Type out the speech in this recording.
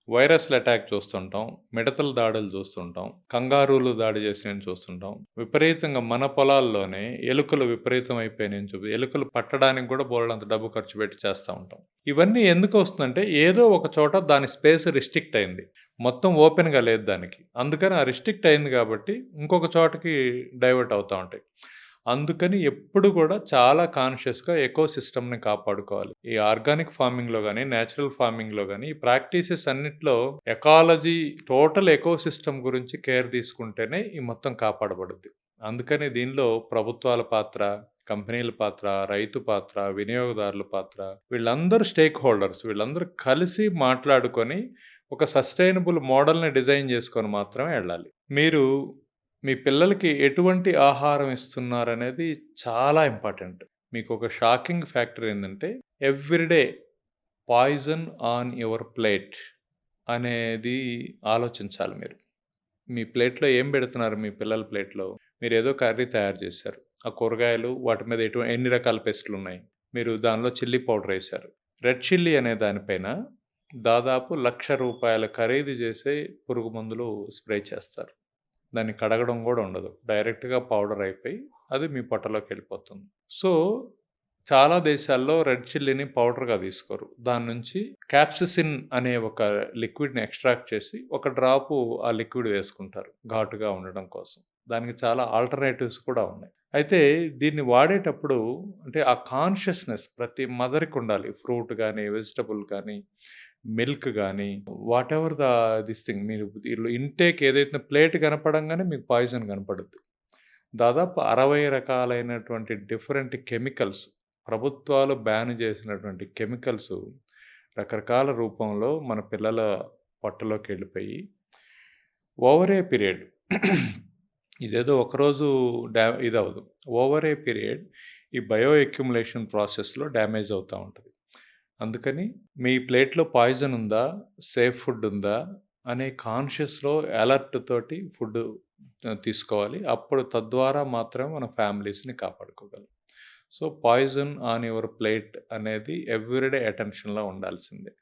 వైరస్‌ల attack చూస్తుంటాం. మిడతల దాడులు చూస్తుంటాం. కంగారూలు దాడి చేసినయి చూస్తుంటాం. విపరీతంగా మన పొలాల్లోనే ఎలుకలు విపరీతమైపోయినాయని ఎలుకలు పట్టడానికి కూడా బోలెడంత డబ్బు ఖర్చు పెట్టి చేస్తా ఉంటాం. ఇవన్నీ ఎందుకొస్తుందంటే ఏదో ఒక చోట దాని స్పేస్ రిస్ట్రిక్ట్ అయింది. మొత్తం ఓపెన్‌గా లేదు దానికి. అందుకని ఆ రిస్ట్రిక్ట్ అయింది కాబట్టి ఇంకొక చోటకి డైవర్ట్ అవుతా ఉంటాయి. అందుకని ఎప్పుడు కూడా చాలా కాన్షియస్‌గా ఎకోసిస్టమ్‌ని కాపాడుకోవాలి. ఈ ఆర్గానిక్ ఫార్మింగ్‌లో గాని, నేచురల్ ఫార్మింగ్‌లో గాని ఈ ప్రాక్టీసెస్ అన్నిట్లో ఎకాలజీ టోటల్ ఎకోసిస్టమ్ గురించి కేర్ తీసుకుంటేనే ఈ మొత్తం కాపాడబడుద్ది. అందుకని దీనిలో ప్రభుత్వాల పాత్ర, కంపెనీల పాత్ర, రైతు పాత్ర, వినియోగదారుల పాత్ర వీళ్ళందరూ స్టేక్ హోల్డర్స్. వీళ్ళందరూ కలిసి మాట్లాడుకొని ఒక సస్టైనబుల్ మోడల్‌ని డిజైన్ చేసుకొని మాత్రమే ఎళ్ళాలి. మీరు మీ పిల్లలకి ఎటువంటి ఆహారం ఇస్తున్నారనేది చాలా ఇంపార్టెంట్. మీకొక షాకింగ్ ఫ్యాక్టర్ ఏందంటే, everyday poison on your plate అనేది ఆలోచించాలి మీరు. మీ ప్లేట్‌లో ఏం పెడుతున్నారు మీ పిల్లల ప్లేట్‌లో? మీరేదో కర్రీ తయారు చేశారు. ఆ కూరగాయలు వాటి మీద ఎన్ని రకాల పెస్టులున్నాయి. మీరు దానిలో చిల్లీ పౌడర్ ఏశారు. రెడ్ చిల్లీ అనే దానిపైన దాదాపు రూ. 1,00,000 ఖరీదు చేసే పురుగు మందులు స్ప్రే చేస్తారు. దాన్ని కడగడం గూడా ఉండదు. డైరెక్ట్‌గా పౌడర్ అయిపోయి అది మీ పొట్టలోకెళ్ళిపోతుంది. సో, చాలా దేశాల్లో రెడ్ చిల్లీని పౌడర్‌గా తీసుకోరు. దాని నుంచి క్యాప్సిసిన్ అనే ఒక లిక్విడ్‌ని ఎక్స్ట్రాక్ట్ చేసి ఒక డ్రాపు ఆ లిక్విడ్ వేసుకుంటారు ఘాటుగా ఉండడం కోసం. దానికి చాలా ఆల్టర్‌నేటివ్స్ కూడా ఉన్నాయి. అయితే దీన్ని వాడేటప్పుడు అంటే ఆ కాన్షియస్‌నెస్ ప్రతి మదర్‌కి ఉండాలి. ఫ్రూట్ గాని, వెజిటబుల్ గాని, మిల్క్ గాని వాటెవర్ దిస్ థింగ్ మీరు దీనిలో ఇంటేక్ ఏదైతే ప్లేట్ కనపడంగానే మీకు పాయిజన్ కనపడుద్ది. దాదాపు 60 రకాలైనటువంటి డిఫరెంట్ కెమికల్స్ ప్రభుత్వాలు బ్యాన్ చేసినటువంటి కెమికల్స్ రకరకాల రూపంలో మన పిల్లల పొట్టలోకెళ్ళిపోయి ఓవర్ ఏ పీరియడ్ ఇదేదో ఒకరోజు ఇదవ్వదు. ఓవర్ ఏ పీరియడ్ ఈ బయో అక్యుములేషన్ ప్రాసెస్‌లో డ్యామేజ్ అవుతా ఉంటది. అందుకని మీ ప్లేట్‌లో పాయిజన్ ఉందా? సేఫ్ ఫుడ్ ఉందా? అనే కాన్షియస్‌లో అలర్ట్ తోటి ఫుడ్డు తీసుకోవాలి. అప్పుడు తద్వారా మాత్రమే మన ఫ్యామిలీస్‌ని కాపాడుకోగలం. So, poison on your plate అనేది ఎవ్రీడే అటెన్షన్‌లో ఉండాల్సిందే.